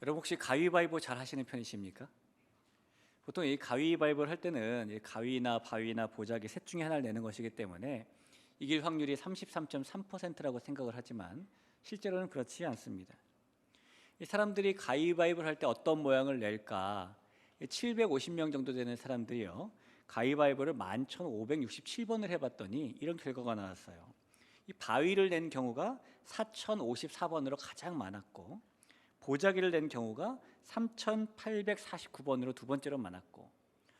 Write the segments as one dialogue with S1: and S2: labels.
S1: 여러분 혹시 가위바위보 잘 하시는 편이십니까? 보통 이 가위바위보를 할 때는 이 가위나 바위나 보자기 셋 중에 하나를 내는 것이기 때문에 이길 확률이 33.3%라고 생각을 하지만 실제로는 그렇지 않습니다. 이 사람들이 가위바위보를 할 때 어떤 모양을 낼까? 750명 정도 되는 사람들이요, 가위바위보를 11,567번을 해봤더니 이런 결과가 나왔어요. 이 바위를 낸 경우가 4,054번으로 가장 많았고, 보자기를 낸 경우가 3,849번으로 두 번째로 많았고,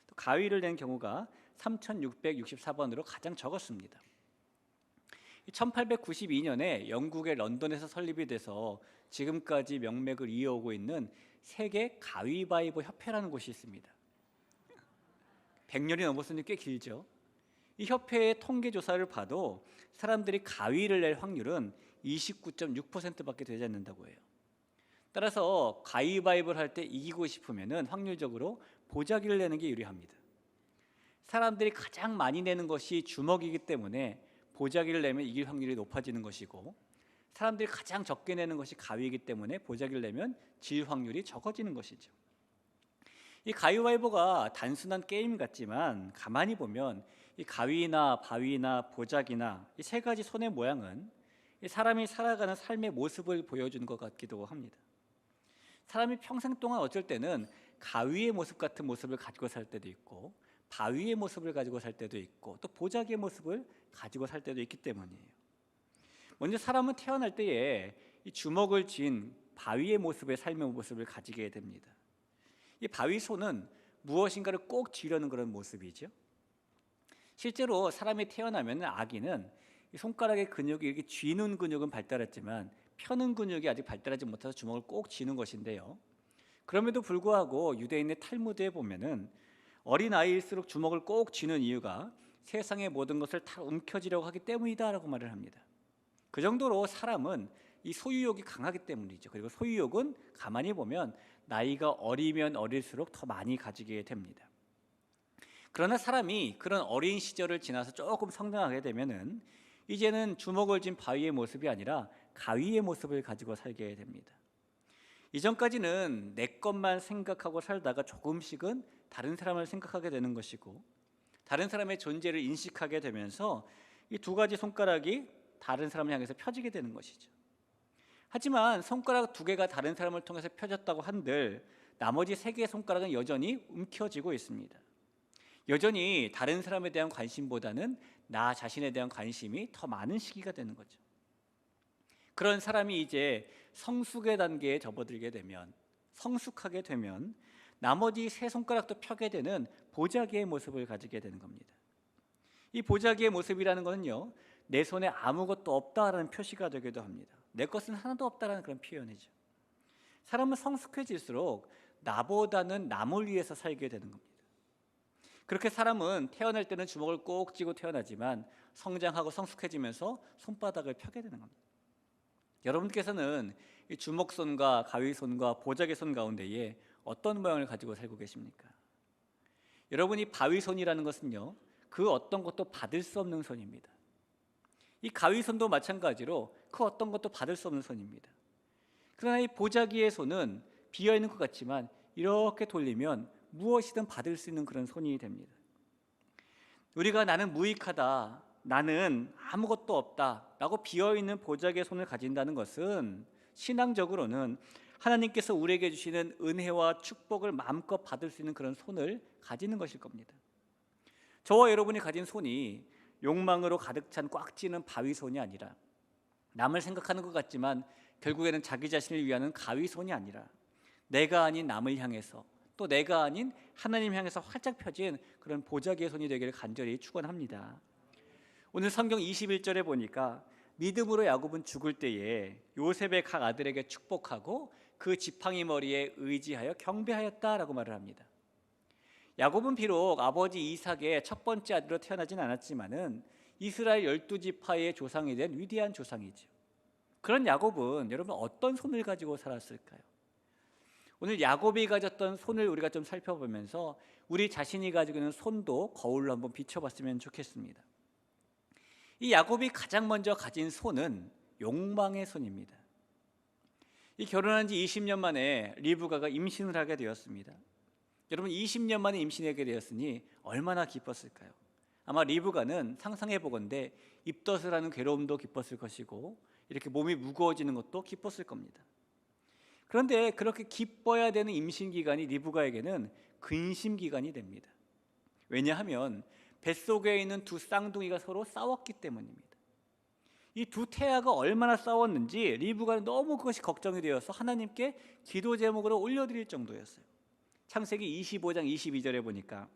S1: 또 가위를 낸 경우가 3,664번으로 가장 적었습니다. 1892년에 영국의 런던에서 설립이 돼서 지금까지 명맥을 이어오고 있는 세계 가위바위보 협회라는 곳이 있습니다. 100년이 넘었으니 꽤 길죠. 이 협회의 통계 조사를 봐도 사람들이 가위를 낼 확률은 29.6%밖에 되지 않는다고 해요. 따라서 가위바위보를 할 때 이기고 싶으면 확률적으로 보자기를 내는 게 유리합니다. 사람들이 가장 많이 내는 것이 주먹이기 때문에 보자기를 내면 이길 확률이 높아지는 것이고, 사람들이 가장 적게 내는 것이 가위이기 때문에 보자기를 내면 질 확률이 적어지는 것이죠. 이 가위바위보가 단순한 게임 같지만 가만히 보면 이 가위나 바위나 보자기나 이 세 가지 손의 모양은 이 사람이 살아가는 삶의 모습을 보여주는 것 같기도 합니다. 사람이 평생 동안 어쩔 때는 가위의 모습 같은 모습을 가지고 살 때도 있고, 바위의 모습을 가지고 살 때도 있고, 또 보자기의 모습을 가지고 살 때도 있기 때문이에요. 먼저 사람은 태어날 때에 이 주먹을 쥔 바위의 모습의 삶의 모습을 가지게 됩니다. 이 바위 손은 무엇인가를 꼭 쥐려는 그런 모습이죠. 실제로 사람이 태어나면 아기는 이 손가락의 근육이 이렇게 쥐는 근육은 발달했지만 펴는 근육이 아직 발달하지 못해서 주먹을 꼭 쥐는 것인데요, 그럼에도 불구하고 유대인의 탈무드에 보면은 어린 아이일수록 주먹을 꼭 쥐는 이유가 세상의 모든 것을 다 움켜쥐려고 하기 때문이다라고 말을 합니다. 그 정도로 사람은 이 소유욕이 강하기 때문이죠. 그리고 소유욕은 가만히 보면 나이가 어리면 어릴수록 더 많이 가지게 됩니다. 그러나 사람이 그런 어린 시절을 지나서 조금 성장하게 되면은 이제는 주먹을 쥔 바위의 모습이 아니라 가위의 모습을 가지고 살게 됩니다. 이전까지는 내 것만 생각하고 살다가 조금씩은 다른 사람을 생각하게 되는 것이고, 다른 사람의 존재를 인식하게 되면서 이 두 가지 손가락이 다른 사람을 향해서 펴지게 되는 것이죠. 하지만 손가락 두 개가 다른 사람을 통해서 펴졌다고 한들 나머지 세 개의 손가락은 여전히 움켜쥐고 있습니다. 여전히 다른 사람에 대한 관심보다는 나 자신에 대한 관심이 더 많은 시기가 되는 거죠. 그런 사람이 이제 성숙의 단계에 접어들게 되면, 성숙하게 되면 나머지 세 손가락도 펴게 되는 보자기의 모습을 가지게 되는 겁니다. 이 보자기의 모습이라는 것은요, 내 손에 아무것도 없다라는 표시가 되기도 합니다. 내 것은 하나도 없다라는 그런 표현이죠. 사람은 성숙해질수록 나보다는 남을 위해서 살게 되는 겁니다. 그렇게 사람은 태어날 때는 주먹을 꼭 쥐고 태어나지만 성장하고 성숙해지면서 손바닥을 펴게 되는 겁니다. 여러분께서는 이 주먹손과 가위손과 보자기손 가운데에 어떤 모양을 가지고 살고 계십니까? 여러분이 바위손이라는 것은요, 그 어떤 것도 받을 수 없는 손입니다. 이 가위손도 마찬가지로 그 어떤 것도 받을 수 없는 손입니다. 그러나 이 보자기의 손은 비어있는 것 같지만 이렇게 돌리면 무엇이든 받을 수 있는 그런 손이 됩니다. 우리가 나는 무익하다, 나는 아무것도 없다 라고 비어있는 보자기의 손을 가진다는 것은 신앙적으로는 하나님께서 우리에게 주시는 은혜와 축복을 마음껏 받을 수 있는 그런 손을 가지는 것일 겁니다. 저와 여러분이 가진 손이 욕망으로 가득 찬 꽉 찌는 바위손이 아니라, 남을 생각하는 것 같지만 결국에는 자기 자신을 위하는 가위손이 아니라 내가 아닌 남을 향해서, 또 내가 아닌 하나님 향해서 활짝 펴진 그런 보자기의 손이 되기를 간절히 축원합니다. 오늘 성경 21절에 보니까 믿음으로 야곱은 죽을 때에 요셉의 각 아들에게 축복하고 그 지팡이 머리에 의지하여 경배하였다라고 말을 합니다. 야곱은 비록 아버지 이삭의 첫 번째 아들로 태어나진 않았지만은 이스라엘 12지파의 조상이 된 위대한 조상이죠. 그런 야곱은 여러분 어떤 손을 가지고 살았을까요? 오늘 야곱이 가졌던 손을 우리가 좀 살펴보면서 우리 자신이 가지고 있는 손도 거울로 한번 비춰봤으면 좋겠습니다. 이 야곱이 가장 먼저 가진 손은 욕망의 손입니다. 이 결혼한 지 20년 만에 리브가가 임신을 하게 되었습니다. 여러분 20년 만에 임신하게 되었으니 얼마나 기뻤을까요? 아마 리브가는 상상해 보건대 입덧을 하는 괴로움도 기뻤을 것이고 이렇게 몸이 무거워지는 것도 기뻤을 겁니다. 그런데 그렇게 기뻐야 되는 임신 기간이 리브가에게는 근심 기간이 됩니다. 왜냐하면 뱃속에 있는 두 쌍둥이가 서로 싸웠기 때문입니다. 이 두 태아가 얼마나 싸웠는지 리브가는 너무 그것이 걱정이 되어서 하나님께 기도 제목으로 올려드릴 정도였어요. 창세기 25장 22절에 보니까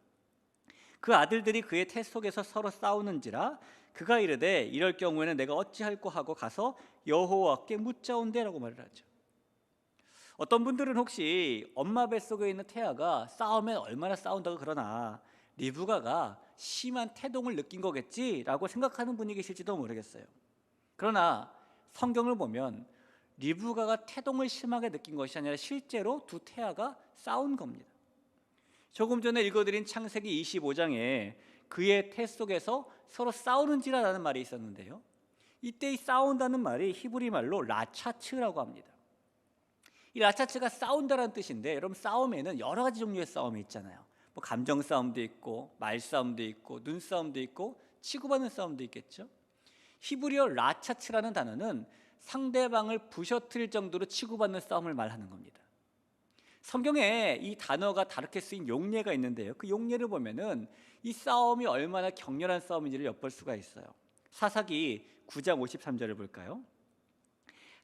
S1: 그 아들들이 그의 태 속에서 서로 싸우는지라 그가 이르되 이럴 경우에는 내가 어찌할꼬 하고 가서 여호와께 묻자온대라고 말을 하죠. 어떤 분들은 혹시 엄마 뱃속에 있는 태아가 싸우면 얼마나 싸운다고 그러나 리브가가 심한 태동을 느낀 거겠지라고 생각하는 분이 계실지도 모르겠어요. 그러나 성경을 보면 리브가가 태동을 심하게 느낀 것이 아니라 실제로 두 태아가 싸운 겁니다. 조금 전에 읽어드린 창세기 25장에 그의 태 속에서 서로 싸우는지라라는 말이 있었는데요, 이때 이 싸운다는 말이 히브리 말로 라차츠라고 합니다. 이 라차츠가 싸운다라는 뜻인데, 여러분 싸움에는 여러 가지 종류의 싸움이 있잖아요. 뭐 감정 싸움도 있고 말싸움도 있고 눈싸움도 있고 치고받는 싸움도 있겠죠. 히브리어 라차츠라는 단어는 상대방을 부셔뜨릴 정도로 치고받는 싸움을 말하는 겁니다. 성경에 이 단어가 다르게 쓰인 용례가 있는데요, 그 용례를 보면은 이 싸움이 얼마나 격렬한 싸움인지를 엿볼 수가 있어요. 사사기 9장 53절을 볼까요?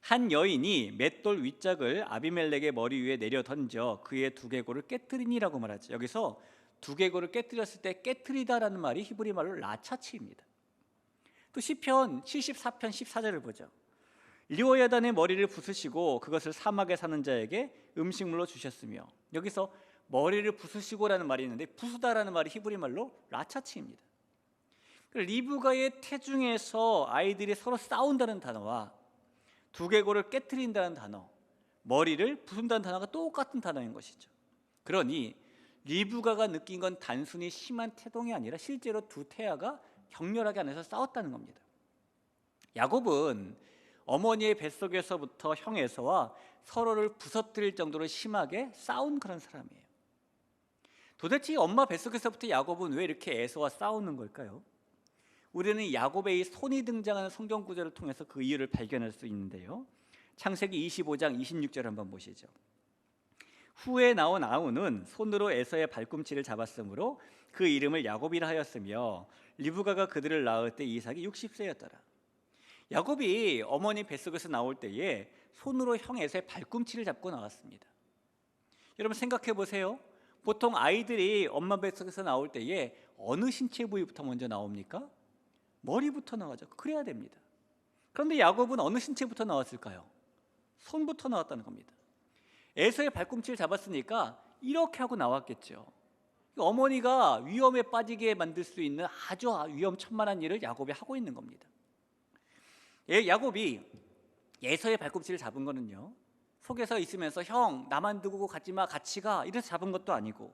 S1: 한 여인이 맷돌 윗짝을 아비멜렉의 머리 위에 내려 던져 그의 두개골을 깨뜨리니라고 말하죠. 여기서 두개골을 깨뜨렸을 때 깨뜨리다라는 말이 히브리 말로 라차치입니다. 또 시편 74편 14절을 보죠. 리오야단의 머리를 부수시고 그것을 사막에 사는 자에게 음식물로 주셨으며, 여기서 머리를 부수시고라는 말이 있는데 부수다라는 말이 히브리 말로 라차치입니다. 리브가의 태중에서 아이들이 서로 싸운다는 단어와 두개골을 깨뜨린다는 단어, 머리를 부순다는 단어가 똑같은 단어인 것이죠. 그러니 리브가가 느낀 건 단순히 심한 태동이 아니라 실제로 두 태아가 격렬하게 안에서 싸웠다는 겁니다. 야곱은 어머니의 뱃속에서부터 형 에서와 서로를 부서뜨릴 정도로 심하게 싸운 그런 사람이에요. 도대체 엄마 뱃속에서부터 야곱은 왜 이렇게 에서와 싸우는 걸까요? 우리는 야곱의 이 손이 등장하는 성경 구절을 통해서 그 이유를 발견할 수 있는데요, 창세기 25장 26절 한번 보시죠. 후에 나온 아우는 손으로 에서의 발꿈치를 잡았으므로 그 이름을 야곱이라 하였으며 리브가가 그들을 낳을 때 이삭이 60세였더라. 야곱이 어머니 뱃속에서 나올 때에 손으로 형 에서의 발꿈치를 잡고 나왔습니다. 여러분 생각해 보세요. 보통 아이들이 엄마 뱃속에서 나올 때에 어느 신체 부위부터 먼저 나옵니까? 머리부터 나오죠. 그래야 됩니다. 그런데 야곱은 어느 신체부터 나왔을까요? 손부터 나왔다는 겁니다. 에서의 발꿈치를 잡았으니까 이렇게 하고 나왔겠죠. 어머니가 위험에 빠지게 만들 수 있는 아주 위험천만한 일을 야곱이 하고 있는 겁니다. 야곱이 에서의 발꿈치를 잡은 거는요, 속에서 있으면서 형 나만 두고 가지 마, 같이 가, 이래서 잡은 것도 아니고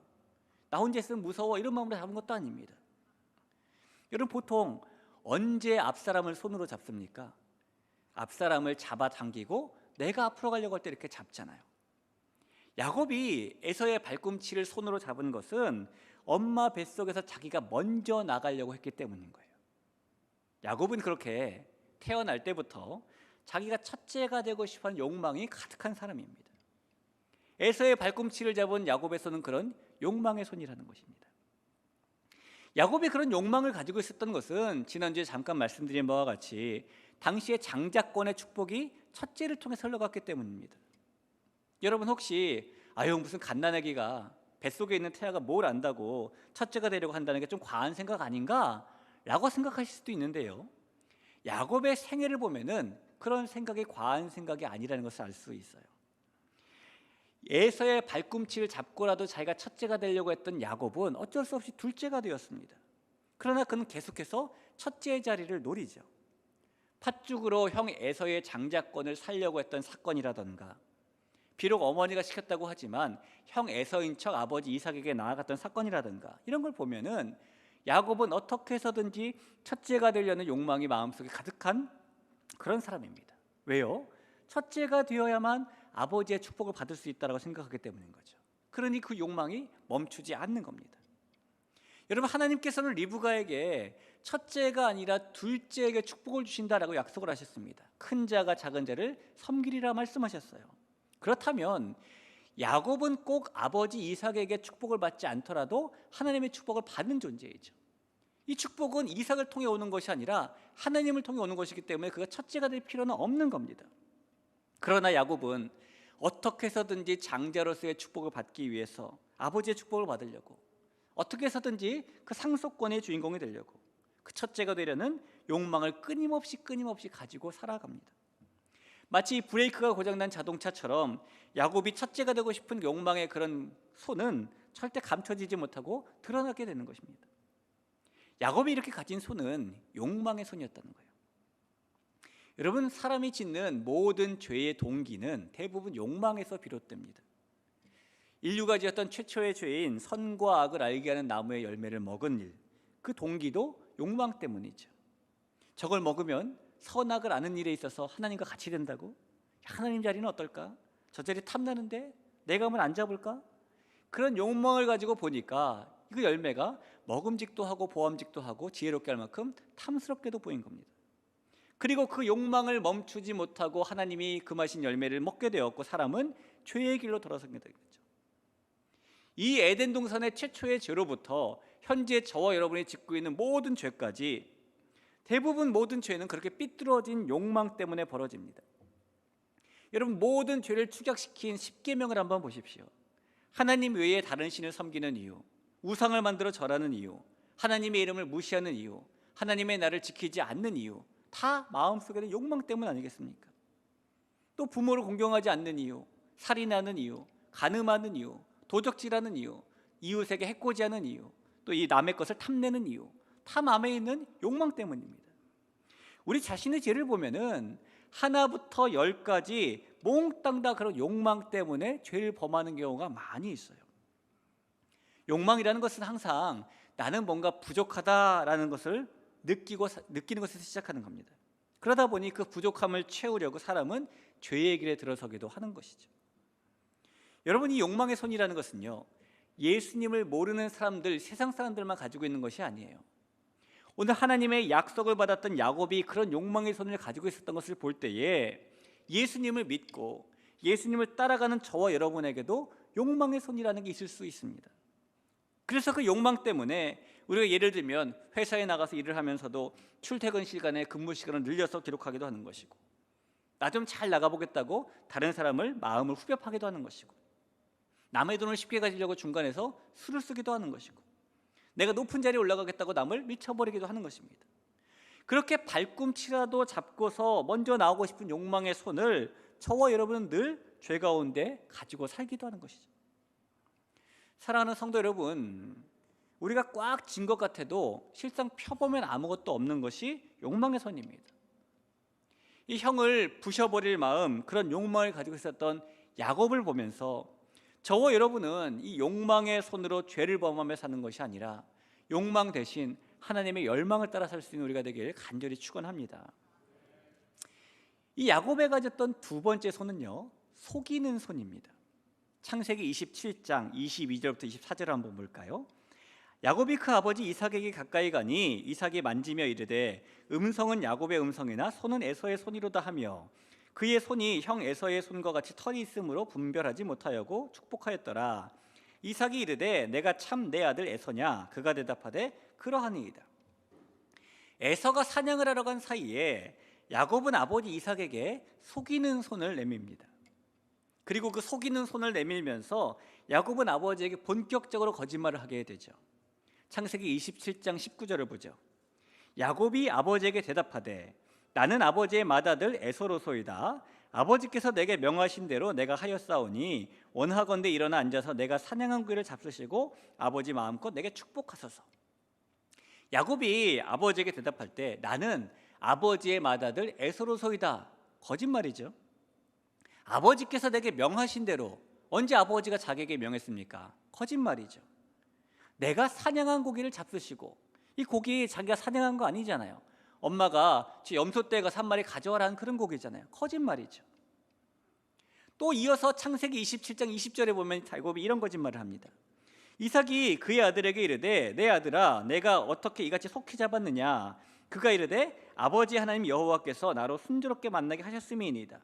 S1: 나 혼자 있으면 무서워 이런 마음으로 잡은 것도 아닙니다. 여러분 보통 언제 앞사람을 손으로 잡습니까? 앞사람을 잡아당기고 내가 앞으로 가려고 할 때 이렇게 잡잖아요. 야곱이 에서의 발꿈치를 손으로 잡은 것은 엄마 뱃속에서 자기가 먼저 나가려고 했기 때문인 거예요. 야곱은 그렇게 태어날 때부터 자기가 첫째가 되고 싶어하는 욕망이 가득한 사람입니다. 에서의 발꿈치를 잡은 야곱의 손은 그런 욕망의 손이라는 것입니다. 야곱이 그런 욕망을 가지고 있었던 것은 지난주에 잠깐 말씀드린 바와 같이 당시의 장자권의 축복이 첫째를 통해 흘러갔기 때문입니다. 여러분 혹시 무슨 갓난아기가 뱃속에 있는 태아가 뭘 안다고 첫째가 되려고 한다는 게 좀 과한 생각 아닌가? 라고 생각하실 수도 있는데요, 야곱의 생애를 보면은 그런 생각이 과한 생각이 아니라는 것을 알 수 있어요. 에서의 발꿈치를 잡고라도 자기가 첫째가 되려고 했던 야곱은 어쩔 수 없이 둘째가 되었습니다. 그러나 그는 계속해서 첫째의 자리를 노리죠. 팥죽으로 형 에서의 장자권을 살려고 했던 사건이라던가, 비록 어머니가 시켰다고 하지만 형 에서인 척 아버지 이삭에게 나아갔던 사건이라든가, 이런 걸 보면은 야곱은 어떻게 해서든지 첫째가 되려는 욕망이 마음속에 가득한 그런 사람입니다. 왜요? 첫째가 되어야만 아버지의 축복을 받을 수 있다고 생각하기 때문인 거죠. 그러니 그 욕망이 멈추지 않는 겁니다. 여러분, 하나님께서는 리브가에게 첫째가 아니라 둘째에게 축복을 주신다라고 약속을 하셨습니다. 큰 자가 작은 자를 섬기리라 말씀하셨어요. 그렇다면 야곱은 꼭 아버지 이삭에게 축복을 받지 않더라도 하나님의 축복을 받는 존재이죠. 이 축복은 이삭을 통해 오는 것이 아니라 하나님을 통해 오는 것이기 때문에 그가 첫째가 될 필요는 없는 겁니다. 그러나 야곱은 어떻게 해서든지 장자로서의 축복을 받기 위해서 아버지의 축복을 받으려고, 어떻게 해서든지 그 상속권의 주인공이 되려고 그 첫째가 되려는 욕망을 끊임없이 가지고 살아갑니다. 마치 브레이크가 고장난 자동차처럼 야곱이 첫째가 되고 싶은 욕망의 그런 손은 절대 감춰지지 못하고 드러나게 되는 것입니다. 야곱이 이렇게 가진 손은 욕망의 손이었다는 거예요. 여러분, 사람이 짓는 모든 죄의 동기는 대부분 욕망에서 비롯됩니다. 인류가 지었던 최초의 죄인 선과 악을 알게 하는 나무의 열매를 먹은 일, 그 동기도 욕망 때문이죠. 저걸 먹으면 선악을 아는 일에 있어서 하나님과 같이 된다고? 하나님 자리는 어떨까? 저 자리 탐나는데 내가 한번 앉아볼까? 그런 욕망을 가지고 보니까 그 열매가 먹음직도 하고 보암직도 하고 지혜롭게 할 만큼 탐스럽게도 보인 겁니다. 그리고 그 욕망을 멈추지 못하고 하나님이 금하신 열매를 먹게 되었고 사람은 죄의 길로 돌아서게 되겠죠. 이 에덴 동산의 최초의 죄로부터 현재 저와 여러분이 짓고 있는 모든 죄까지 대부분 모든 죄는 그렇게 삐뚤어진 욕망 때문에 벌어집니다. 여러분, 모든 죄를 축약시킨 십계명을 한번 보십시오. 하나님 외에 다른 신을 섬기는 이유, 우상을 만들어 절하는 이유, 하나님의 이름을 무시하는 이유, 하나님의 나를 지키지 않는 이유, 다 마음속에는 욕망 때문 아니겠습니까? 또 부모를 공경하지 않는 이유, 살인하는 이유, 간음하는 이유, 도적질하는 이유, 이웃에게 해코지하는 이유, 또 이 남의 것을 탐내는 이유, 다 마음에 있는 욕망 때문입니다. 우리 자신의 죄를 보면은 하나부터 열까지 몽땅 다 그런 욕망 때문에 죄를 범하는 경우가 많이 있어요. 욕망이라는 것은 항상 나는 뭔가 부족하다라는 것을 느끼는 것에서 시작하는 겁니다. 그러다 보니 그 부족함을 채우려고 사람은 죄의 길에 들어서기도 하는 것이죠. 여러분, 이 욕망의 손이라는 것은요, 예수님을 모르는 사람들, 세상 사람들만 가지고 있는 것이 아니에요. 오늘 하나님의 약속을 받았던 야곱이 그런 욕망의 손을 가지고 있었던 것을 볼 때에 예수님을 믿고 예수님을 따라가는 저와 여러분에게도 욕망의 손이라는 게 있을 수 있습니다. 그래서 그 욕망 때문에 우리가 예를 들면 회사에 나가서 일을 하면서도 출퇴근 시간에 근무 시간을 늘려서 기록하기도 하는 것이고, 나 좀 잘 나가보겠다고 다른 사람을 마음을 후벼파기도 하는 것이고, 남의 돈을 쉽게 가지려고 중간에서 술을 쓰기도 하는 것이고, 내가 높은 자리에 올라가겠다고 남을 미쳐버리기도 하는 것입니다. 그렇게 발꿈치라도 잡고서 먼저 나오고 싶은 욕망의 손을 저와 여러분은 늘 죄 가운데 가지고 살기도 하는 것이죠. 사랑하는 성도 여러분, 우리가 꽉 쥔 것 같아도 실상 펴보면 아무것도 없는 것이 욕망의 손입니다. 이 형을 부셔버릴 마음, 그런 욕망을 가지고 있었던 야곱을 보면서 저와 여러분은 이 욕망의 손으로 죄를 범하며 사는 것이 아니라 욕망 대신 하나님의 열망을 따라 살 수 있는 우리가 되길 간절히 축원합니다. 이 야곱에 가졌던 두 번째 손은요, 속이는 손입니다. 창세기 27장 22절부터 24절 한번 볼까요? 야곱이 그 아버지 이삭에게 가까이 가니 이삭이 만지며 이르되 음성은 야곱의 음성이나 손은 에서의 손이로다 하며 그의 손이 형 에서의 손과 같이 털이 있으므로 분별하지 못하였고 축복하였더라. 이삭이 이르되 내가 참 내 아들 에서냐? 그가 대답하되 그러하니이다. 에서가 사냥을 하러 간 사이에 야곱은 아버지 이삭에게 속이는 손을 내밉니다. 그리고 그 속이는 손을 내밀면서 야곱은 아버지에게 본격적으로 거짓말을 하게 되죠. 창세기 27장 19절을 보죠. 야곱이 아버지에게 대답하되 나는 아버지의 맏아들 에서로소이다. 아버지께서 내게 명하신 대로 내가 하였사오니 원하건대 일어나 앉아서 내가 사냥한 고기를 잡수시고 아버지 마음껏 내게 축복하소서. 야곱이 아버지에게 대답할 때 나는 아버지의 맏아들 에서로소이다. 거짓말이죠. 아버지께서 내게 명하신 대로, 언제 아버지가 자기에게 명했습니까? 거짓말이죠. 내가 사냥한 고기를 잡수시고, 이 고기 자기가 사냥한 거 아니잖아요. 엄마가 저 염소떼가 3마리 가져와라는 그런 고기잖아요. 거짓말이죠. 또 이어서 창세기 27장 20절에 보면 야곱이 이런 거짓말을 합니다. 이삭이 그의 아들에게 이르되 내 아들아 내가 어떻게 이같이 속히 잡았느냐. 그가 이르되 아버지 하나님 여호와께서 나로 순조롭게 만나게 하셨음이니이다.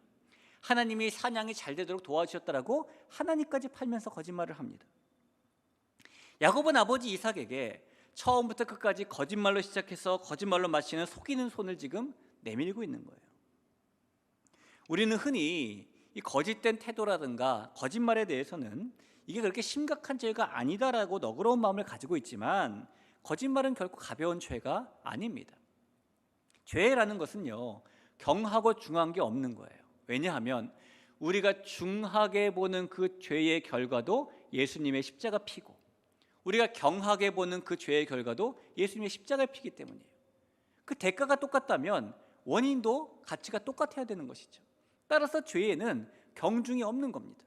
S1: 하나님이 사냥이 잘 되도록 도와주셨다라고 하나님까지 팔면서 거짓말을 합니다. 야곱은 아버지 이삭에게 처음부터 끝까지 거짓말로 시작해서 거짓말로 마치는 속이는 손을 지금 내밀고 있는 거예요. 우리는 흔히 이 거짓된 태도라든가 거짓말에 대해서는 이게 그렇게 심각한 죄가 아니다라고 너그러운 마음을 가지고 있지만 거짓말은 결코 가벼운 죄가 아닙니다. 죄라는 것은요, 경하고 중한 게 없는 거예요. 왜냐하면 우리가 중하게 보는 그 죄의 결과도 예수님의 십자가 피고, 우리가 경하게 보는 그 죄의 결과도 예수님의 십자가 피기 때문이에요. 그 대가가 똑같다면 원인도 가치가 똑같아야 되는 것이죠. 따라서 죄에는 경중이 없는 겁니다.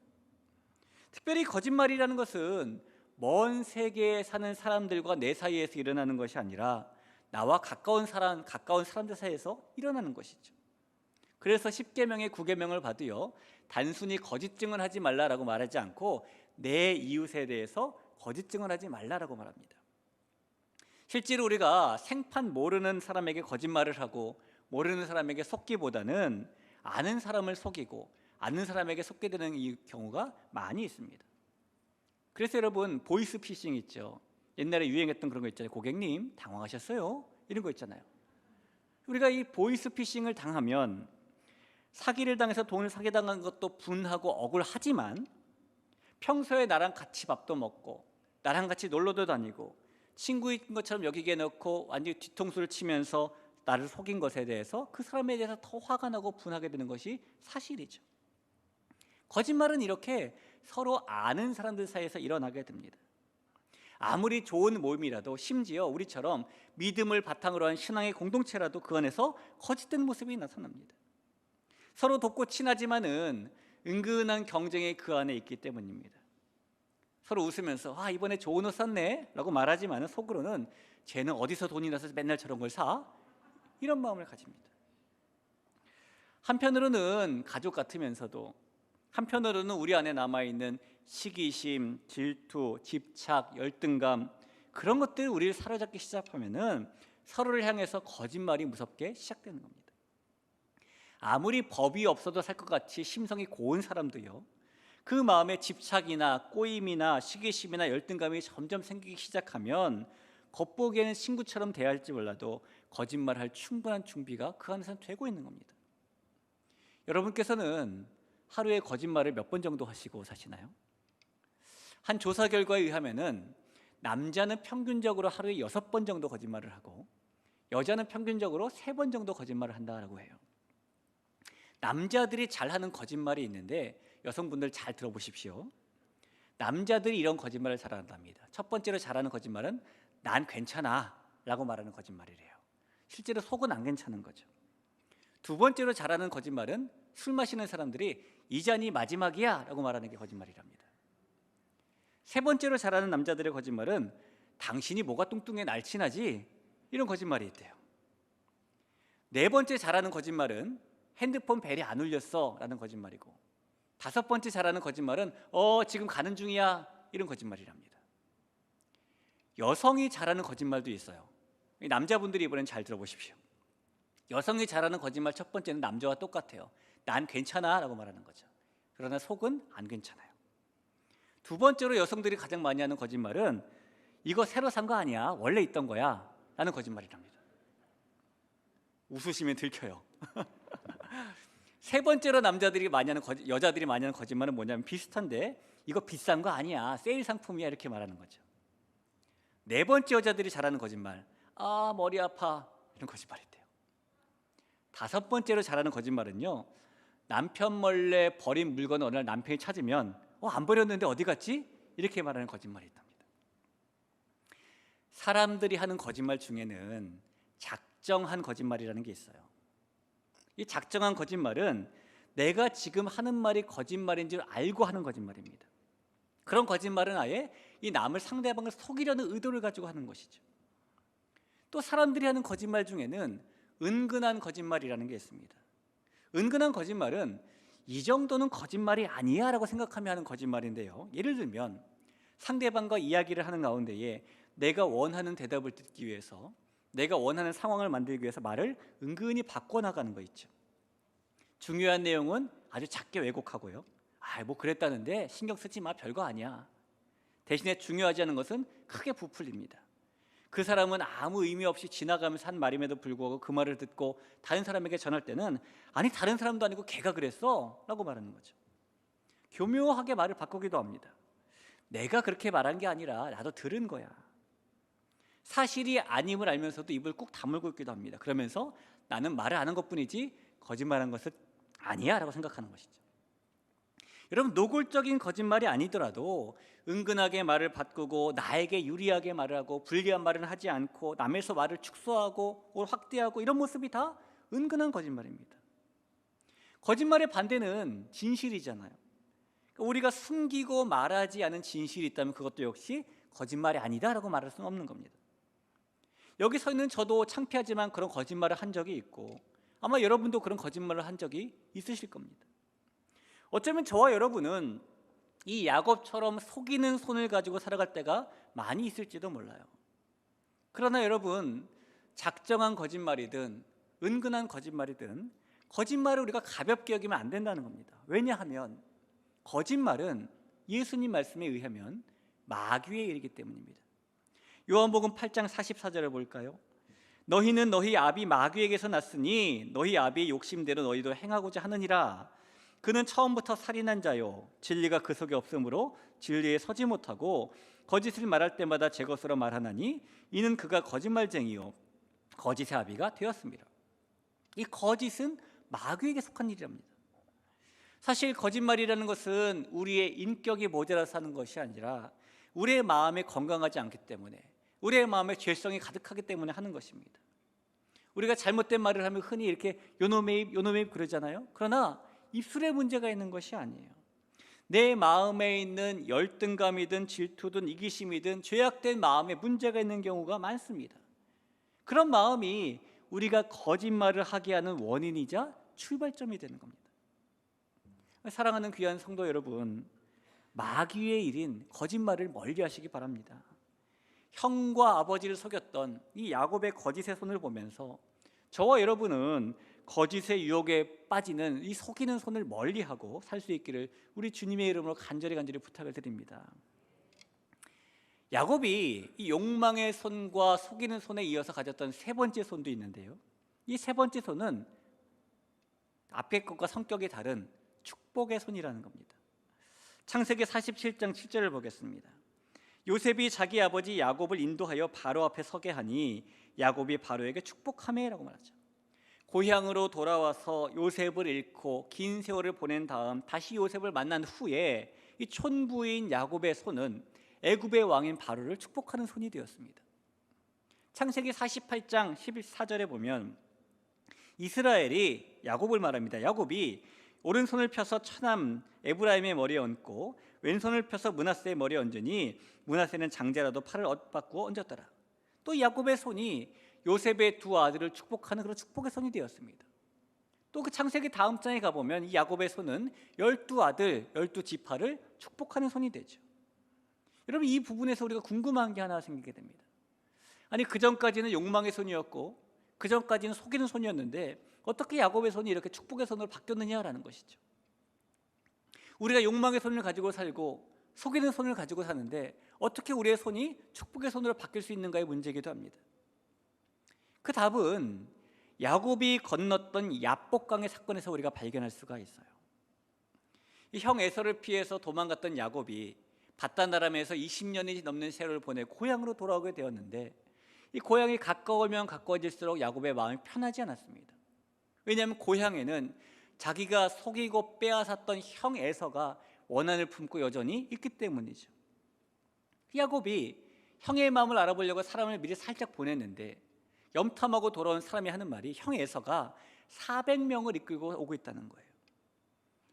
S1: 특별히 거짓말이라는 것은 먼 세계에 사는 사람들과 내 사이에서 일어나는 것이 아니라 나와 가까운 사람들 사이에서 일어나는 것이죠. 그래서 10계명의 9계명을 봐도요, 단순히 거짓 증언하지 말라라고 말하지 않고 내 이웃에 대해서 거짓 증언하지 말라라고 말합니다. 실제로 우리가 생판 모르는 사람에게 거짓말을 하고 모르는 사람에게 속기보다는 아는 사람을 속이고 아는 사람에게 속게 되는 이 경우가 많이 있습니다. 그래서 여러분, 보이스피싱 있죠. 옛날에 유행했던 그런 거 있잖아요. 고객님 당황하셨어요? 이런 거 있잖아요. 우리가 이 보이스피싱을 당하면 사기를 당해서 돈을 사기당한 것도 분하고 억울하지만 평소에 나랑 같이 밥도 먹고 나랑 같이 놀러도 다니고 친구인 것처럼 여기게 놓고 완전히 뒤통수를 치면서 나를 속인 것에 대해서 그 사람에 대해서 더 화가 나고 분하게 되는 것이 사실이죠. 거짓말은 이렇게 서로 아는 사람들 사이에서 일어나게 됩니다. 아무리 좋은 모임이라도, 심지어 우리처럼 믿음을 바탕으로 한 신앙의 공동체라도 그 안에서 거짓된 모습이 나타납니다. 서로 돕고 친하지만은 은근한 경쟁이 그 안에 있기 때문입니다. 서로 웃으면서 이번에 좋은 옷 샀네 라고 말하지만 속으로는 쟤는 어디서 돈이 나서 맨날 저런 걸 사? 이런 마음을 가집니다. 한편으로는 가족 같으면서도 한편으로는 우리 안에 남아있는 시기심, 질투, 집착, 열등감, 그런 것들이 우리를 사로잡기 시작하면은 서로를 향해서 거짓말이 무섭게 시작되는 겁니다. 아무리 법이 없어도 살 것 같이 심성이 고운 사람도요, 그 마음에 집착이나 꼬임이나 시기심이나 열등감이 점점 생기기 시작하면 겉보기에는 친구처럼 대할지 몰라도 거짓말할 충분한 준비가 그 안에서는 되고 있는 겁니다. 여러분께서는 하루에 거짓말을 몇 번 정도 하시고 사시나요? 한 조사 결과에 의하면은 남자는 평균적으로 하루에 6번 정도 거짓말을 하고 여자는 평균적으로 3번 정도 거짓말을 한다고 해요. 남자들이 잘하는 거짓말이 있는데 여성분들 잘 들어보십시오. 남자들이 이런 거짓말을 잘한답니다. 첫 번째로 잘하는 거짓말은 난 괜찮아 라고 말하는 거짓말이래요. 실제로 속은 안 괜찮은 거죠. 두 번째로 잘하는 거짓말은 술 마시는 사람들이 이 잔이 마지막이야 라고 말하는 게 거짓말이랍니다. 세 번째로 잘하는 남자들의 거짓말은 당신이 뭐가 뚱뚱해 날씬하지? 이런 거짓말이 있대요. 네 번째 잘하는 거짓말은 핸드폰 벨이 안 울렸어 라는 거짓말이고, 다섯 번째 잘하는 거짓말은 지금 가는 중이야 이런 거짓말이랍니다. 여성이 잘하는 거짓말도 있어요. 남자분들이 이번엔 잘 들어보십시오. 여성이 잘하는 거짓말 첫 번째는 남자와 똑같아요. 난 괜찮아 라고 말하는 거죠. 그러나 속은 안 괜찮아요. 두 번째로 여성들이 가장 많이 하는 거짓말은 이거 새로 산 거 아니야, 원래 있던 거야 라는 거짓말이랍니다. 웃으시면 들켜요. 세 번째로 여자들이 많이 하는 거짓말은 뭐냐면 비슷한데 이거 비싼 거 아니야, 세일 상품이야 이렇게 말하는 거죠. 네 번째 여자들이 잘하는 거짓말, 머리 아파 이런 거짓말이 있대요. 다섯 번째로 잘하는 거짓말은요, 남편 몰래 버린 물건을 어느 날 남편이 찾으면 안 버렸는데 어디 갔지? 이렇게 말하는 거짓말이 있답니다. 사람들이 하는 거짓말 중에는 작정한 거짓말이라는 게 있어요. 이 작정한 거짓말은 내가 지금 하는 말이 거짓말인 줄 알고 하는 거짓말입니다. 그런 거짓말은 아예 이 상대방을 속이려는 의도를 가지고 하는 것이죠. 또 사람들이 하는 거짓말 중에는 은근한 거짓말이라는 게 있습니다. 은근한 거짓말은 이 정도는 거짓말이 아니야 라고 생각하며 하는 거짓말인데요. 예를 들면 상대방과 이야기를 하는 가운데에 내가 원하는 대답을 듣기 위해서, 내가 원하는 상황을 만들기 위해서 말을 은근히 바꿔나가는 거 있죠. 중요한 내용은 아주 작게 왜곡하고요. 뭐 그랬다는데 신경 쓰지 마, 별거 아니야. 대신에 중요하지 않은 것은 크게 부풀립니다. 그 사람은 아무 의미 없이 지나가면서 한 말임에도 불구하고 그 말을 듣고 다른 사람에게 전할 때는 아니 다른 사람도 아니고 걔가 그랬어 라고 말하는 거죠. 교묘하게 말을 바꾸기도 합니다. 내가 그렇게 말한 게 아니라 나도 들은 거야. 사실이 아님을 알면서도 입을 꾹 다물고 있기도 합니다. 그러면서 나는 말을 안 한 것뿐이지 거짓말한 것은 아니야 라고 생각하는 것이죠. 여러분, 노골적인 거짓말이 아니더라도 은근하게 말을 바꾸고 나에게 유리하게 말을 하고 불리한 말은 하지 않고 남에서 말을 축소하고 확대하고 이런 모습이 다 은근한 거짓말입니다. 거짓말의 반대는 진실이잖아요. 그러니까 우리가 숨기고 말하지 않은 진실이 있다면 그것도 역시 거짓말이 아니다라고 말할 수는 없는 겁니다. 여기 서 있는 저도 창피하지만 그런 거짓말을 한 적이 있고 아마 여러분도 그런 거짓말을 한 적이 있으실 겁니다. 어쩌면 저와 여러분은 이 야곱처럼 속이는 손을 가지고 살아갈 때가 많이 있을지도 몰라요. 그러나 여러분, 작정한 거짓말이든 은근한 거짓말이든 거짓말을 우리가 가볍게 여기면 안 된다는 겁니다. 왜냐하면 거짓말은 예수님 말씀에 의하면 마귀의 일이기 때문입니다. 요한복음 8장 44절을 볼까요? 너희는 너희 아비 마귀에게서 났으니 너희 아비의 욕심대로 너희도 행하고자 하느니라. 그는 처음부터 살인한 자요 진리가 그 속에 없으므로 진리에 서지 못하고 거짓을 말할 때마다 제 것으로 말하나니 이는 그가 거짓말쟁이요 거짓의 아비가 되었습니다. 이 거짓은 마귀에게 속한 일이랍니다. 사실 거짓말이라는 것은 우리의 인격이 모자라서 하는 것이 아니라 우리의 마음이 건강하지 않기 때문에, 우리의 마음에 죄성이 가득하기 때문에 하는 것입니다. 우리가 잘못된 말을 하면 흔히 이렇게 요노매입 그러잖아요. 그러나 입술에 문제가 있는 것이 아니에요. 내 마음에 있는 열등감이든 질투든 이기심이든 죄악된 마음에 문제가 있는 경우가 많습니다. 그런 마음이 우리가 거짓말을 하게 하는 원인이자 출발점이 되는 겁니다. 사랑하는 귀한 성도 여러분, 마귀의 일인 거짓말을 멀리하시기 바랍니다. 형과 아버지를 속였던 이 야곱의 거짓의 손을 보면서 저와 여러분은 거짓의 유혹에 빠지는 이 속이는 손을 멀리하고 살 수 있기를 우리 주님의 이름으로 간절히 부탁을 드립니다. 야곱이 이 욕망의 손과 속이는 손에 이어서 가졌던 세 번째 손도 있는데요, 이 세 번째 손은 앞의 것과 성격이 다른 축복의 손이라는 겁니다. 창세기 47장 7절을 보겠습니다. 요셉이 자기 아버지 야곱을 인도하여 바로 앞에 서게 하니 야곱이 바로에게 축복하매라고 말하죠. 고향으로 돌아와서 요셉을 잃고 긴 세월을 보낸 다음 다시 요셉을 만난 후에 이 촌부인 야곱의 손은 애굽의 왕인 바로를 축복하는 손이 되었습니다. 창세기 48장 14절에 보면 이스라엘이 야곱을 말합니다. 야곱이 오른손을 펴서 처남 에브라임의 머리에 얹고 왼손을 펴서 므낫세의 머리에 얹으니 므낫세는 장자라도 팔을 엇바꾸어 얹었더라. 또 야곱의 손이 요셉의 두 아들을 축복하는 그런 축복의 손이 되었습니다. 또 그 창세기 다음 장에 가보면 이 야곱의 손은 12아들 12지파를 축복하는 손이 되죠. 여러분, 이 부분에서 우리가 궁금한 게 하나 생기게 됩니다. 아니, 그전까지는 욕망의 손이었고 그전까지는 속이는 손이었는데 어떻게 야곱의 손이 이렇게 축복의 손으로 바뀌었느냐라는 것이죠. 우리가 욕망의 손을 가지고 살고 속이는 손을 가지고 사는데 어떻게 우리의 손이 축복의 손으로 바뀔 수 있는가의 문제이기도 합니다. 그 답은 야곱이 건넜던 야복강의 사건에서 우리가 발견할 수가 있어요. 이 형 에서를 피해서 도망갔던 야곱이 밧단아람에서 20년이 넘는 세월을 보내고 고향으로 돌아오게 되었는데 이 고향이 가까우면 가까워질수록 야곱의 마음이 편하지 않았습니다. 왜냐하면 고향에는 자기가 속이고 빼앗았던 형 에서가 원한을 품고 여전히 있기 때문이죠. 야곱이 형의 마음을 알아보려고 사람을 미리 살짝 보냈는데 염탐하고 돌아온 사람이 하는 말이 형 에서가 400명을 이끌고 오고 있다는 거예요.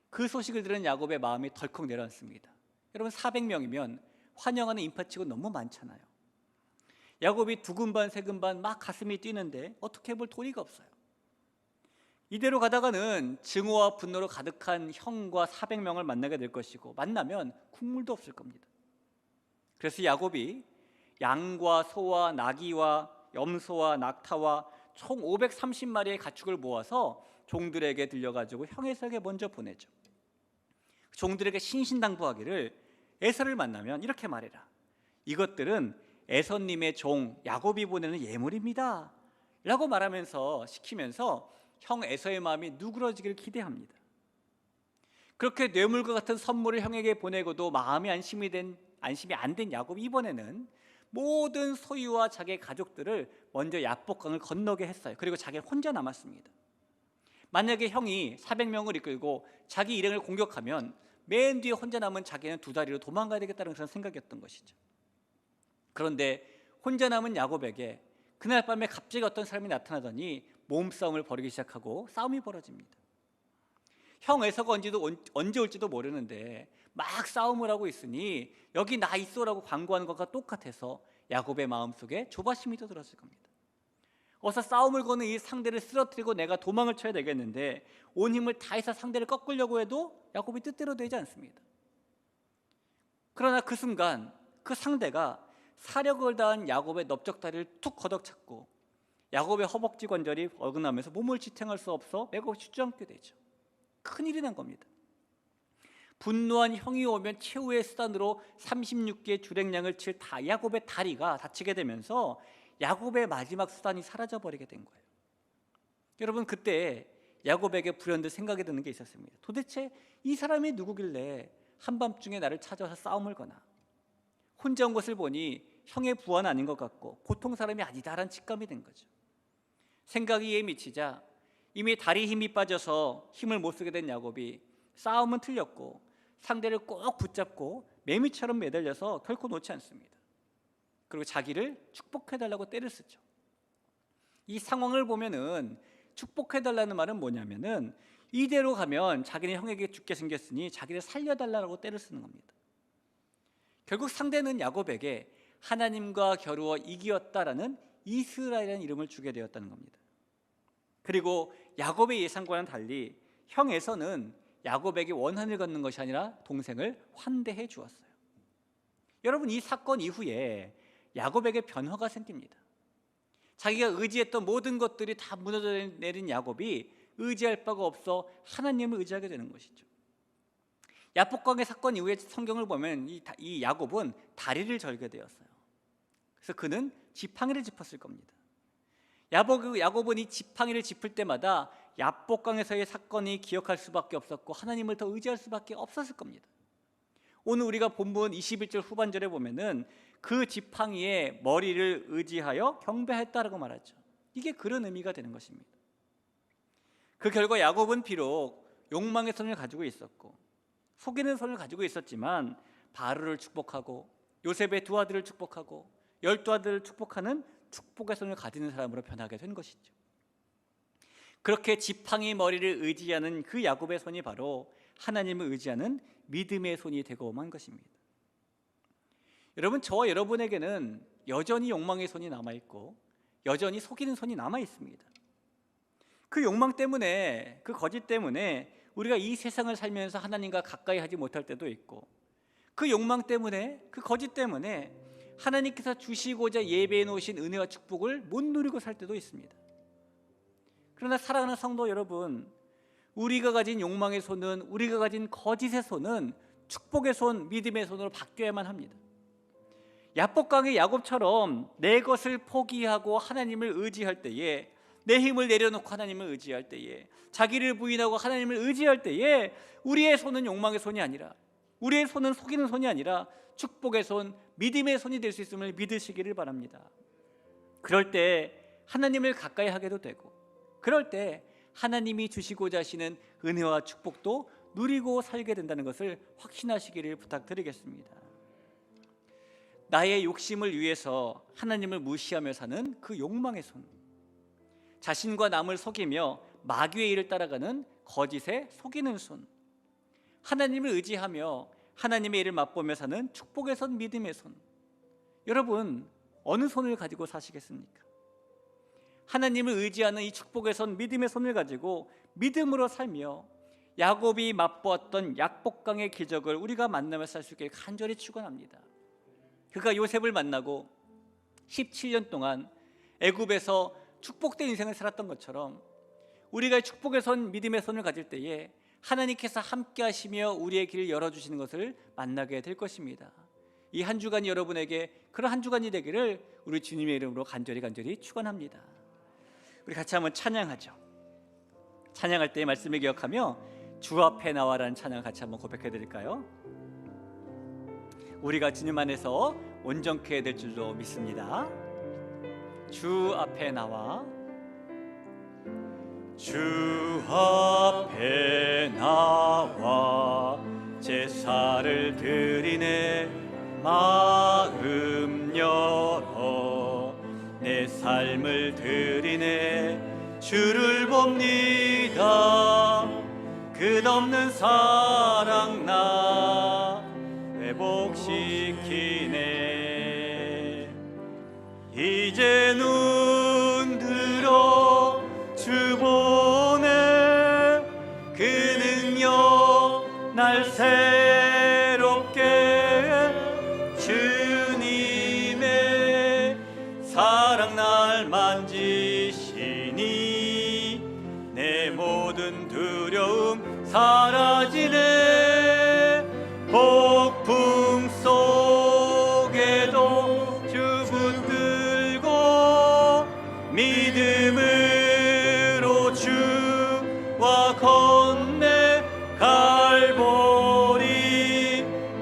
S1: 그 소식을 들은 야곱의 마음이 덜컥 내려앉습니다. 여러분, 400명이면 환영하는 인파치고 너무 많잖아요. 야곱이 두근반 세근반 막 가슴이 뛰는데 어떻게 볼 도리가 없어요. 이대로 가다가는 증오와 분노로 가득한 형과 400명을 만나게 될 것이고, 만나면 국물도 없을 겁니다. 그래서 야곱이 양과 소와 나귀와 염소와 낙타와 총 530마리의 가축을 모아서 종들에게 들려가지고 형 에서에게 먼저 보내죠. 종들에게 신신당부하기를, 에서를 만나면 이렇게 말해라. 이것들은 에서님의 종 야곱이 보내는 예물입니다 라고 말하면서 시키면서 형 에서의 마음이 누그러지기를 기대합니다. 그렇게 뇌물과 같은 선물을 형에게 보내고도 마음이 안심이 안 된 야곱이 이번에는 모든 소유와 자기의 가족들을 먼저 야복강을 건너게 했어요. 그리고 자기는 혼자 남았습니다. 만약에 형이 400명을 이끌고 자기 일행을 공격하면 맨 뒤에 혼자 남은 자기는 두 다리로 도망가야 되겠다는 그런 생각이었던 것이죠. 그런데 혼자 남은 야곱에게 그날 밤에 갑자기 어떤 사람이 나타나더니 몸싸움을 벌이기 시작하고 싸움이 벌어집니다. 형 에서가 언제 올지도 모르는데 막 싸움을 하고 있으니 여기 나 있어라고 광고하는 것과 똑같아서 야곱의 마음속에 조바심이 들었을 겁니다. 어서 싸움을 거는 이 상대를 쓰러뜨리고 내가 도망을 쳐야 되겠는데 온 힘을 다해서 상대를 꺾으려고 해도 야곱이 뜻대로 되지 않습니다. 그러나 그 순간 그 상대가 사력을 다한 야곱의 넓적다리를 툭 걷어찼고 야곱의 허벅지 관절이 어긋나면서 몸을 지탱할 수 없어 맥없이 주저앉게 되죠. 큰일이 난 겁니다. 분노한 형이 오면 최후의 수단으로 36개의 주랭량을 칠 야곱의 다리가 다치게 되면서 야곱의 마지막 수단이 사라져버리게 된 거예요. 여러분, 그때 야곱에게 불현듯 생각이 드는 게 있었습니다. 도대체 이 사람이 누구길래 한밤중에 나를 찾아와서 싸움을 거나. 혼자 온 것을 보니 형의 부하는 아닌 것 같고 보통 사람이 아니다라는 직감이 된 거죠. 생각이 이에 미치자 이미 다리 힘이 빠져서 힘을 못 쓰게 된 야곱이 싸움은 틀렸고 상대를 꼭 붙잡고 매미처럼 매달려서 결코 놓지 않습니다. 그리고 자기를 축복해달라고 떼를 쓰죠. 이 상황을 보면은 축복해달라는 말은 뭐냐면은 이대로 가면 자기는 형에게 죽게 생겼으니 자기를 살려달라고 떼를 쓰는 겁니다. 결국 상대는 야곱에게 하나님과 겨루어 이기었다라는 이스라엘이라는 이름을 주게 되었다는 겁니다. 그리고 야곱의 예상과는 달리 형 에서는 야곱에게 원한을 걷는 것이 아니라 동생을 환대해 주었어요. 여러분, 이 사건 이후에 야곱에게 변화가 생깁니다. 자기가 의지했던 모든 것들이 다 무너져 내린 야곱이 의지할 바가 없어 하나님을 의지하게 되는 것이죠. 야복강의 사건 이후에 성경을 보면 이 야곱은 다리를 절게 되었어요. 그래서 그는 지팡이를 짚었을 겁니다. 야곱은 이 지팡이를 짚을 때마다 야복강에서의 사건이 기억할 수밖에 없었고 하나님을 더 의지할 수밖에 없었을 겁니다. 오늘 우리가 본문 21절 후반절에 보면은 그 지팡이의 머리를 의지하여 경배했다라고 말하죠. 이게 그런 의미가 되는 것입니다. 그 결과 야곱은 비록 욕망의 손을 가지고 있었고 속이는 손을 가지고 있었지만 바로를 축복하고 요셉의 두 아들을 축복하고 12아들을 축복하는 축복의 손을 가지는 사람으로 변하게 된 것이죠. 그렇게 지팡이 머리를 의지하는 그 야곱의 손이 바로 하나님을 의지하는 믿음의 손이 되고 만 것입니다. 여러분, 저와 여러분에게는 여전히 욕망의 손이 남아있고 여전히 속이는 손이 남아있습니다. 그 욕망 때문에, 그 거짓 때문에 우리가 이 세상을 살면서 하나님과 가까이 하지 못할 때도 있고, 그 욕망 때문에, 그 거짓 때문에 하나님께서 주시고자 예배해 놓으신 은혜와 축복을 못 누리고 살 때도 있습니다. 그러나 사랑하는 성도 여러분, 우리가 가진 욕망의 손은, 우리가 가진 거짓의 손은 축복의 손, 믿음의 손으로 바뀌어야만 합니다. 야복강의 야곱처럼 내 것을 포기하고 하나님을 의지할 때에, 내 힘을 내려놓고 하나님을 의지할 때에, 자기를 부인하고 하나님을 의지할 때에 우리의 손은 욕망의 손이 아니라, 우리의 손은 속이는 손이 아니라 축복의 손, 믿음의 손이 될 수 있음을 믿으시기를 바랍니다. 그럴 때 하나님을 가까이 하게도 되고, 그럴 때 하나님이 주시고자 하시는 은혜와 축복도 누리고 살게 된다는 것을 확신하시기를 부탁드리겠습니다. 나의 욕심을 위해서 하나님을 무시하며 사는 그 욕망의 손, 자신과 남을 속이며 마귀의 일을 따라가는 거짓의 속이는 손, 하나님을 의지하며 하나님의 일을 맛보며 사는 축복의 손, 믿음의 손, 여러분 어느 손을 가지고 사시겠습니까? 하나님을 의지하는 이 축복의 손, 믿음의 손을 가지고 믿음으로 살며 야곱이 맛보았던 약복강의 기적을 우리가 만나며 살 수 있게 간절히 축원합니다. 그가 요셉을 만나고 17년 동안 애굽에서 축복된 인생을 살았던 것처럼 우리가 축복의 손, 믿음의 손을 가질 때에 하나님께서 함께 하시며 우리의 길을 열어주시는 것을 만나게 될 것입니다. 이 한 주간이 여러분에게 그런 한 주간이 되기를 우리 주님의 이름으로 간절히 축원합니다. 우리 같이 한번 찬양하죠. 찬양할 때 말씀을 기억하며 주 앞에 나와라는 찬양을 같이 한번 고백해 드릴까요? 우리가 주님 안에서 온전케 될 줄로 믿습니다. 주 앞에 나와, 주 앞에 나와 제사를 드리네. 마음 열어 내 삶을 드리네. 주를 봅니다. 끝없는 사랑 나 회복시키네. 이제 눈 들어 주 보네. 그 능력 날 새롭게 주님의 사랑 날 만지시니 내 모든 두려움 사라지네. 폭풍 속에도 주 붙들고 믿음으로 주와 건네 갈보리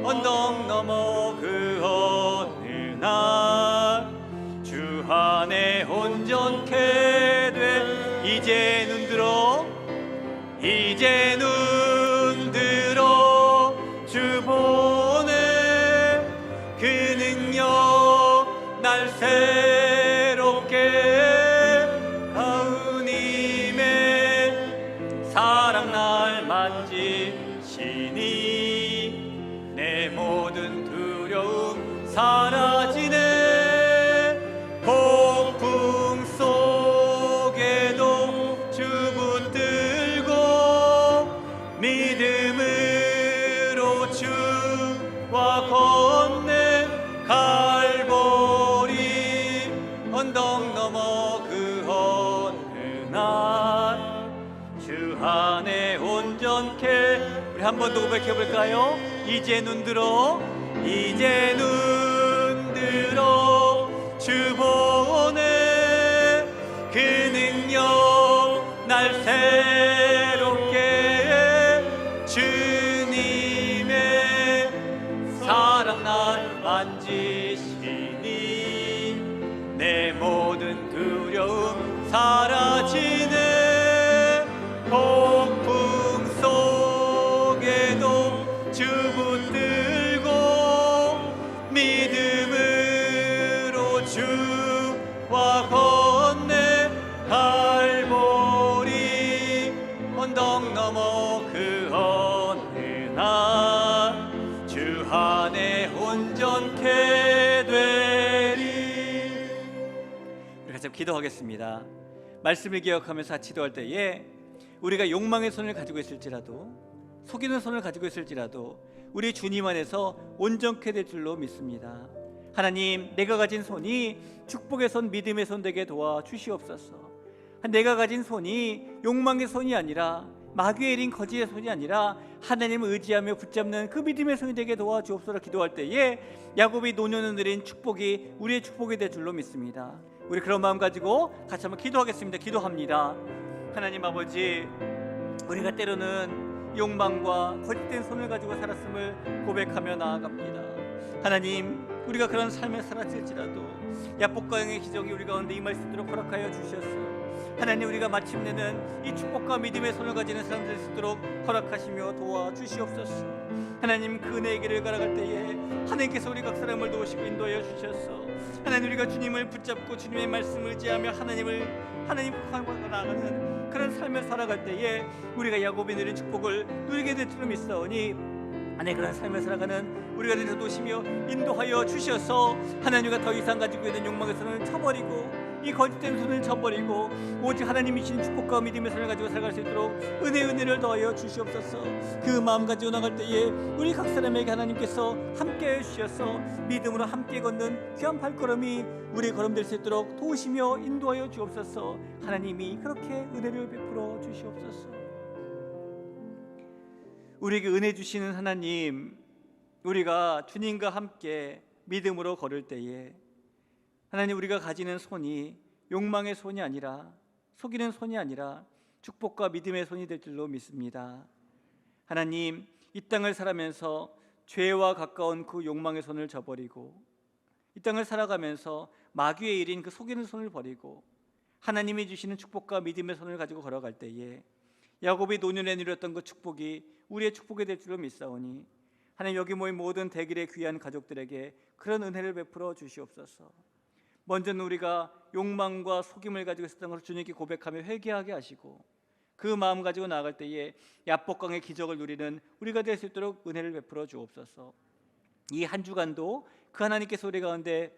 S1: 언덕 넘어 그 어느 날 주 안에 온전케 돼. 이제 눈 들어 주 보네. 그 능력 날 새롭게 하느님의 사랑 날 만지시니 내 모든 두려움 사라지네. 폭풍 속에도 주 붙들고 믿음으로 주와 건네 갈보리 언덕 넘어 그 어느 날 주 안에 온전케. 우리 한 번 더 고백해 볼까요? 이제 눈 들어 주 보네. 그 능력 날 새롭게 주님의 사랑 날 만지시니 내 모든 두려움 사라지네. 폭풍 속에도 주 붙들고 믿음으로 주와 건네 갈보리 언덕 넘어 그 어느 날 주 안에 온전케 되리. 우리 같이 기도하겠습니다. 말씀을 기억하면서 기도할 때에 우리가 욕망의 손을 가지고 있을지라도 속이는 손을 가지고 있을지라도 우리 주님 안에서 온전케 될 줄로 믿습니다. 하나님, 내가 가진 손이 축복의 손, 믿음의 손 되게 도와주시옵소서. 내가 가진 손이 욕망의 손이 아니라 마귀의 일인 거짓의 손이 아니라 하나님을 의지하며 붙잡는 그 믿음의 손이 되게 도와주옵소서. 기도할 때에 야곱이 노년을 누린 축복이 우리의 축복이 될 줄로 믿습니다. 우리 그런 마음 가지고 같이 한번 기도하겠습니다. 기도합니다. 하나님 아버지, 우리가 때로는 욕망과 거짓된 손을 가지고 살았음을 고백하며 나아갑니다. 하나님, 우리가 그런 삶을 살았을지라도 약복강의 기적이 우리 가운데 임할 수 있도록 허락하여 주셨소. 하나님, 우리가 마침내는 이 축복과 믿음의 손을 가지는 사람들 수 있도록 허락하시며 도와주시옵소서. 하나님, 그 은혜의 길을 걸어갈 때에 하나님께서 우리 각 사람을 도우시고 인도하여 주셨소. 하나님, 우리가 주님을 붙잡고 주님의 말씀을 의지하며 하나님 하고 나아가는 그런 삶을 살아갈 때에 우리가 야곱이 누린 축복을 누리게 될 줄 믿사오니 하나님, 그런 삶을 살아가는 우리가 되도록 도우시며 인도하여 주셔서 하나님과 더 이상 가지고 있는 욕망의 손을 쳐버리고 이 거짓된 손을 쳐버리고 오직 하나님이 주신 축복과 믿음의 손을 가지고 살아갈 수 있도록 은혜를 더하여 주시옵소서. 그 마음 가지고 나갈 때에 우리 각 사람에게 하나님께서 함께해 주셔서 믿음으로 함께 걷는 귀한 발걸음이 우리 걸음 될 수 있도록 도우시며 인도하여 주옵소서. 하나님이 그렇게 은혜를 베풀어 주시옵소서. 우리에게 은혜 주시는 하나님, 우리가 주님과 함께 믿음으로 걸을 때에 하나님, 우리가 가지는 손이 욕망의 손이 아니라, 속이는 손이 아니라 축복과 믿음의 손이 될 줄로 믿습니다. 하나님, 이 땅을 살아면서 죄와 가까운 그 욕망의 손을 저버리고 이 땅을 살아가면서 마귀의 일인 그 속이는 손을 버리고 하나님이 주시는 축복과 믿음의 손을 가지고 걸어갈 때에 야곱이 노년에 누렸던 그 축복이 우리의 축복이 될 줄로 믿사오니 하나님, 여기 모인 모든 대길의 귀한 가족들에게 그런 은혜를 베풀어 주시옵소서. 먼저는 우리가 욕망과 속임을 가지고 있었던 것을 주님께 고백하며 회개하게 하시고 그 마음 가지고 나아갈 때에 야복강의 기적을 누리는 우리가 될 수 있도록 은혜를 베풀어 주옵소서. 이 한 주간도 그 하나님께서 우리 가운데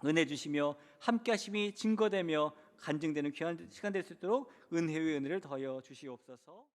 S1: 은혜 주시며 함께 하심이 증거되며 간증되는 귀한 시간 될 수 있도록 은혜의 은혜를 더하여 주시옵소서.